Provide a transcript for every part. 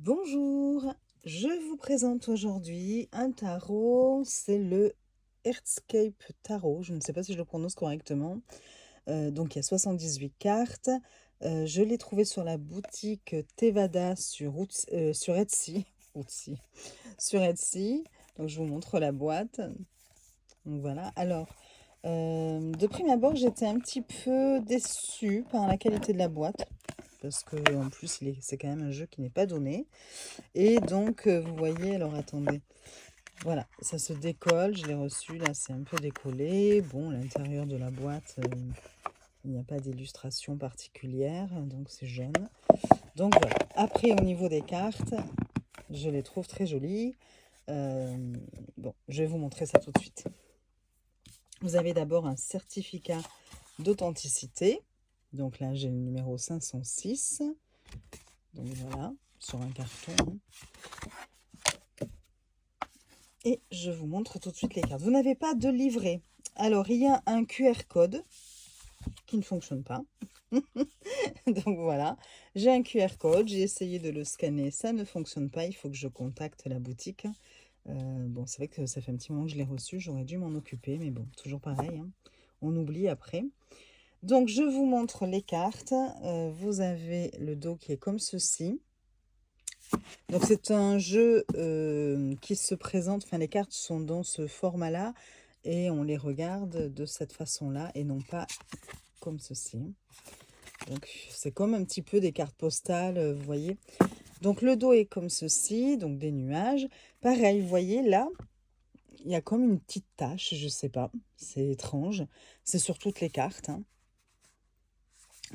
Bonjour, je vous présente aujourd'hui un tarot, c'est le Earthscape Tarot, je ne sais pas si je le prononce correctement. Donc il y a 78 cartes, je l'ai trouvé sur la boutique Tevada sur Etsy, Etsy, sur Etsy, donc je vous montre la boîte. Donc voilà, alors de prime abord j'étais un petit peu déçue par la qualité de la boîte, parce que en plus c'est quand même un jeu qui n'est pas donné. Et donc, vous voyez, alors attendez, voilà, ça se décolle, je l'ai reçu, là c'est un peu décollé. Bon, l'intérieur de la boîte, il n'y a pas d'illustration particulière, donc c'est jaune. Donc voilà, après au niveau des cartes, je les trouve très jolies. Bon, je vais vous montrer ça tout de suite. Vous avez d'abord un certificat d'authenticité. Donc là, j'ai le numéro 506. Donc voilà, sur un carton. Et je vous montre tout de suite les cartes. Vous n'avez pas de livret. Alors, il y a un QR code qui ne fonctionne pas. Donc voilà, j'ai un QR code, j'ai essayé de le scanner, ça ne fonctionne pas, il faut que je contacte la boutique. Bon, c'est vrai que ça fait un petit moment que je l'ai reçu, j'aurais dû m'en occuper, mais bon, toujours pareil, hein. On oublie après. Donc, je vous montre les cartes. Vous avez le dos qui est comme ceci. Donc, c'est un jeu qui se présente, enfin, les cartes sont dans ce format-là, et on les regarde de cette façon-là, et non pas comme ceci. Donc, c'est comme un petit peu des cartes postales, vous voyez. Donc, le dos est comme ceci, donc des nuages. Pareil, vous voyez, là, il y a comme une petite tache, je sais pas, c'est étrange. C'est sur toutes les cartes, hein.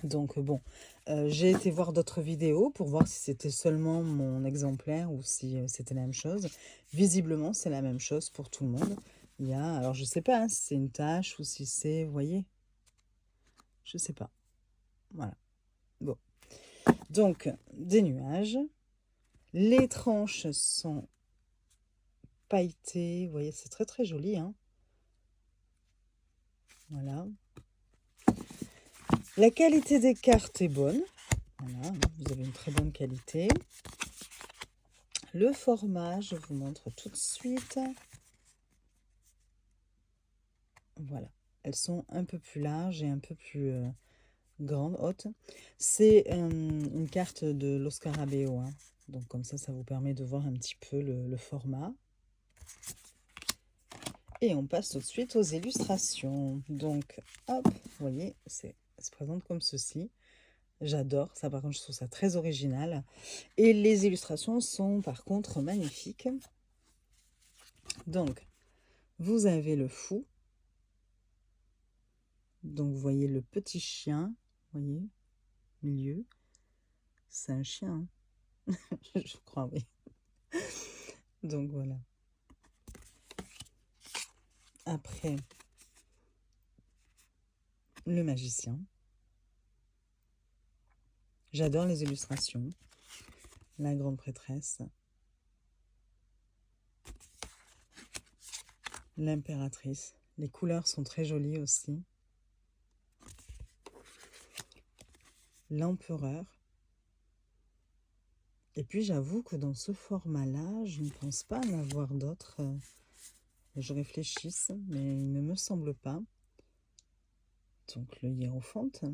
Donc, bon, j'ai été voir d'autres vidéos pour voir si c'était seulement mon exemplaire ou si c'était la même chose. Visiblement, c'est la même chose pour tout le monde. Il y a, alors je sais pas, hein, si c'est une tache ou si c'est, vous voyez, je sais pas. Voilà. Bon. Donc, des nuages. Les tranches sont pailletées. Vous voyez, c'est très très joli, hein. Voilà. La qualité des cartes est bonne. Voilà, vous avez une très bonne qualité. Le format, je vous montre tout de suite. Voilà. Elles sont un peu plus larges et un peu plus grandes, hautes. C'est une carte de Los Scarabeo, hein. Donc comme ça vous permet de voir un petit peu le format. Et on passe tout de suite aux illustrations. Donc, hop, vous voyez, ça se présente comme ceci. J'adore ça, par contre, je trouve ça très original. Et les illustrations sont par contre magnifiques. Donc, vous avez le fou. Donc, vous voyez le petit chien, vous voyez, milieu. C'est un chien, hein. Je crois, oui. Donc, voilà. Après, le magicien. J'adore les illustrations. La grande prêtresse. L'impératrice. Les couleurs sont très jolies aussi. L'empereur. Et puis j'avoue que dans ce format-là, je ne pense pas en avoir d'autres. Je réfléchisse, mais il ne me semble pas. Donc le hiérophante.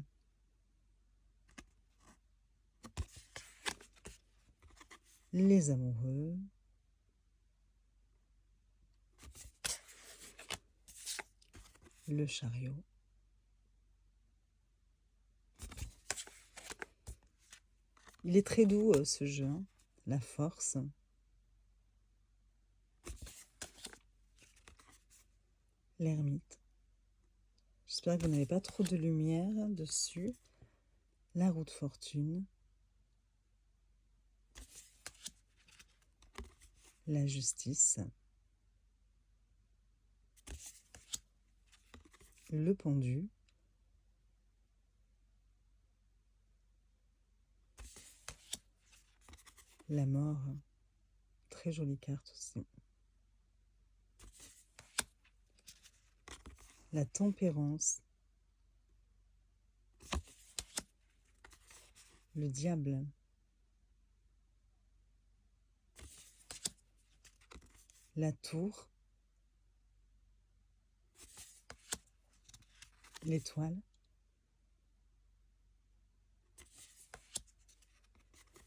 Les amoureux. Le chariot. Il est très doux ce jeu, hein. La force. L'ermite. J'espère que vous n'avez pas trop de lumière dessus. La roue de fortune. La justice. Le pendu. La mort. Très jolie carte aussi. La tempérance. Le diable. la tour, l'étoile,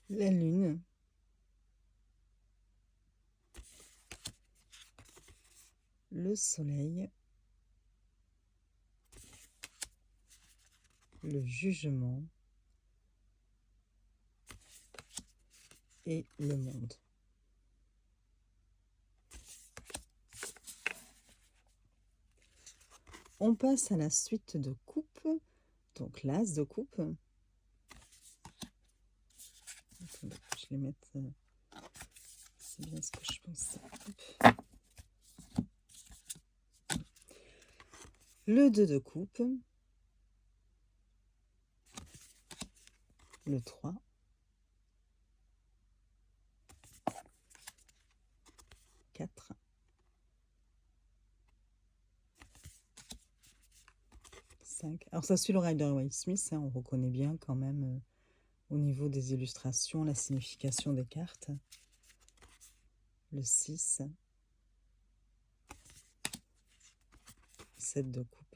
la lune, le soleil, le jugement et le monde. On passe à la suite de coupe, donc l'as de coupe. Attendez, je les mette, c'est bien ce que je pensais. Hop. Le 2 de coupe, le 3, quatre, 5. Alors ça suit le Rider-Waite-Smith, hein, on reconnaît bien quand même au niveau des illustrations la signification des cartes. Le 6, 7 de coupe,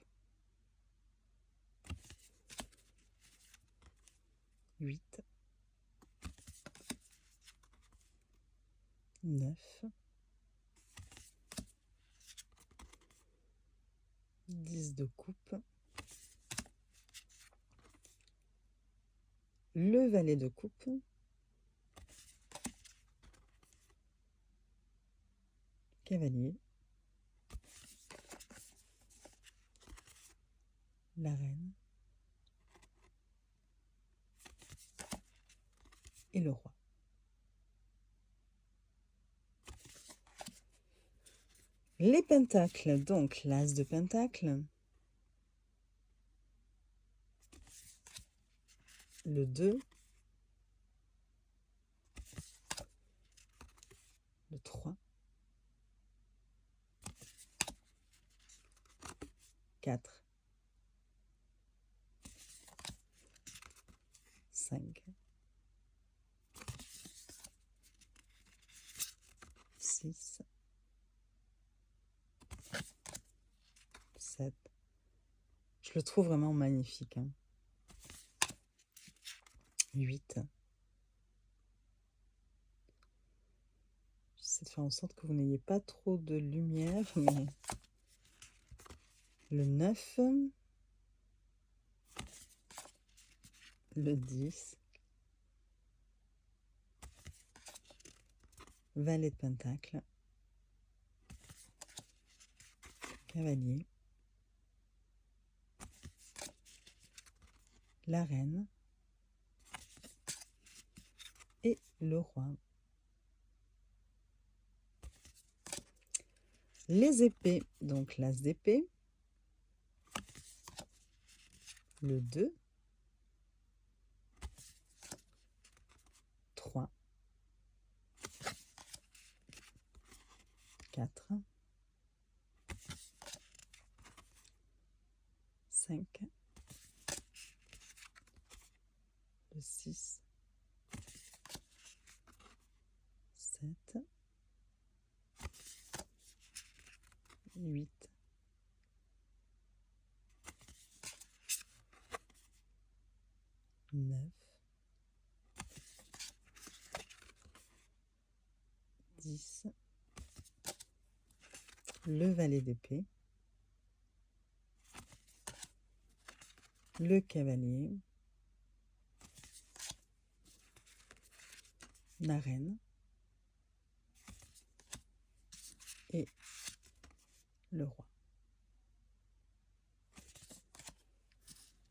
8, 9, 10 de coupe, le valet de coupe, cavalier, la reine et le roi. Les pentacles, donc l'as de pentacle, le 2, le 3, 4, 5, 6, 7. Je le trouve vraiment magnifique. 8. J'essaie de faire en sorte que vous n'ayez pas trop de lumière, mais le 9, le 10, valet de pentacle, cavalier, la reine et le roi. Les épées, donc l'as d'épée, le 2, 3, 4, 5, le 6, 7, 8, 9, 10, le valet d'épée, le cavalier, la reine et le roi.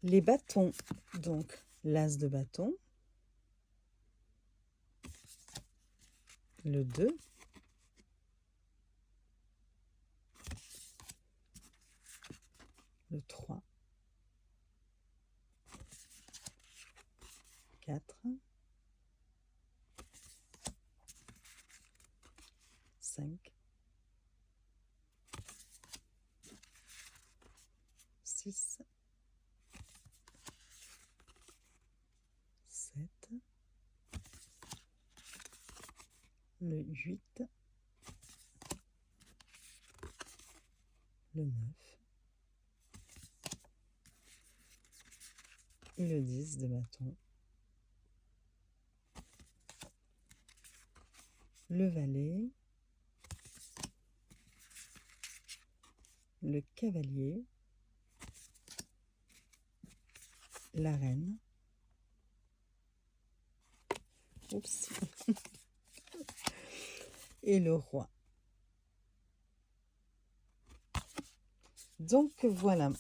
Les bâtons, donc l'as de bâton, le 2, le 3, 4, 5, 6, 7, le 8 le 9, le 10 de bâton, le valet, le cavalier, la reine, oups, et le roi. Donc voilà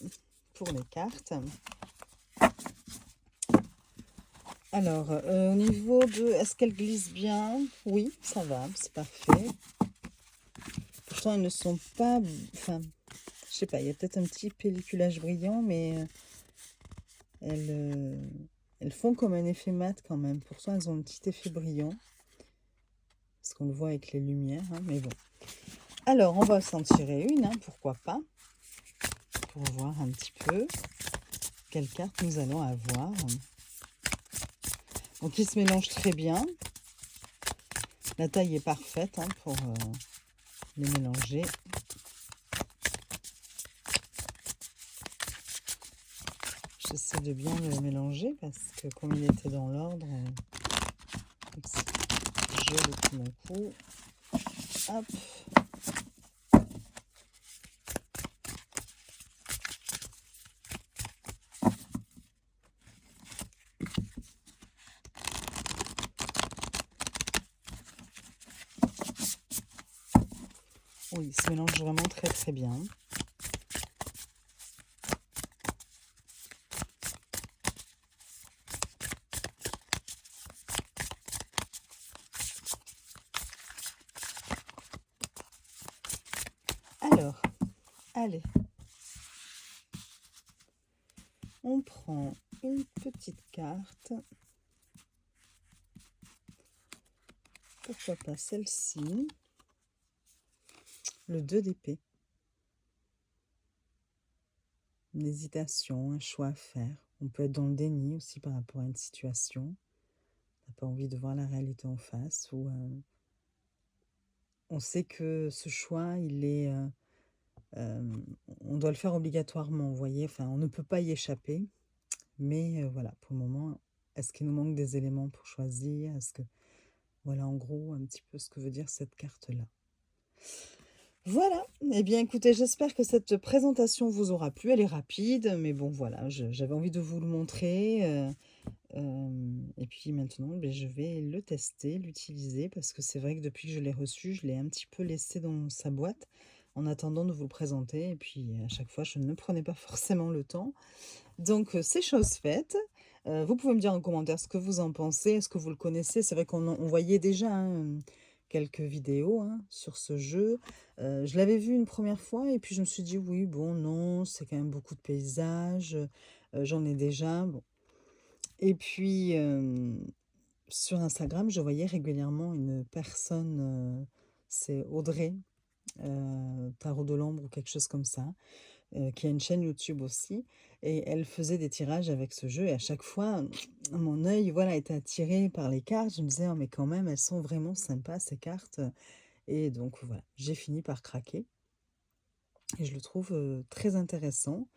pour les cartes. Alors, au niveau de... Est-ce qu'elles glissent bien? Oui, ça va, c'est parfait. Pourtant, elles ne sont pas... Enfin, je sais pas, il y a peut-être un petit pelliculage brillant, mais elles font comme un effet mat quand même. Pourtant, elles ont un petit effet brillant. Parce qu'on le voit avec les lumières, hein, mais bon. Alors, on va s'en tirer une, hein, pourquoi pas. Pour voir un petit peu quelle carte nous allons avoir. Donc, ils se mélangent très bien. La taille est parfaite hein, pour les mélanger. J'essaie de bien le mélanger parce que comme il était dans l'ordre, je le tout d'un coup. Hop. Oui, il se mélange vraiment très très bien. Alors, allez. On prend une petite carte. Pourquoi pas celle-ci? Le 2 d'épée. Une hésitation, un choix à faire. On peut être dans le déni aussi par rapport à une situation. On n'a pas envie de voir la réalité en face. Ou on sait que ce choix, il est... on doit le faire obligatoirement, vous voyez. Enfin, on ne peut pas y échapper. Mais voilà, pour le moment, est-ce qu'il nous manque des éléments pour choisir? Est-ce que... Voilà, en gros, un petit peu ce que veut dire cette carte-là. Voilà, eh bien écoutez, j'espère que cette présentation vous aura plu. Elle est rapide, mais bon voilà, j'avais envie de vous le montrer. Et puis maintenant, je vais le tester, l'utiliser, parce que c'est vrai que depuis que je l'ai reçu, je l'ai un petit peu laissé dans sa boîte en attendant de vous le présenter. Et puis à chaque fois, je ne prenais pas forcément le temps. Donc c'est chose faite. Vous pouvez me dire en commentaire ce que vous en pensez. Est-ce que vous le connaissez? C'est vrai qu'on voyait déjà hein, quelques vidéos hein, sur ce jeu. Je l'avais vu une première fois et puis je me suis dit oui, bon, non, c'est quand même beaucoup de paysages. J'en ai déjà. Bon. Et puis sur Instagram, je voyais régulièrement une personne, c'est Audrey, Tarot de l'ombre ou quelque chose comme ça, qui a une chaîne YouTube aussi. Et elle faisait des tirages avec ce jeu. Et à chaque fois, mon œil voilà, était attiré par les cartes. Je me disais, oh, mais quand même, elles sont vraiment sympas, ces cartes. Et donc, voilà, j'ai fini par craquer. Et je le trouve très intéressant.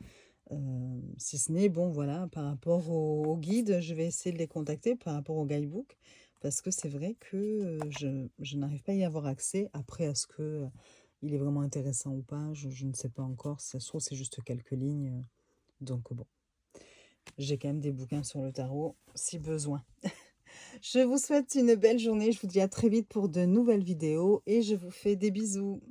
Si ce n'est, bon, voilà, par rapport au guide, je vais essayer de les contacter par rapport au guidebook. Parce que c'est vrai que je n'arrive pas à y avoir accès. Après, est-ce que il est vraiment intéressant ou pas, je ne sais pas encore. Si ça se trouve, c'est juste quelques lignes. Donc bon, j'ai quand même des bouquins sur le tarot, si besoin. Je vous souhaite une belle journée. Je vous dis à très vite pour de nouvelles vidéos et je vous fais des bisous.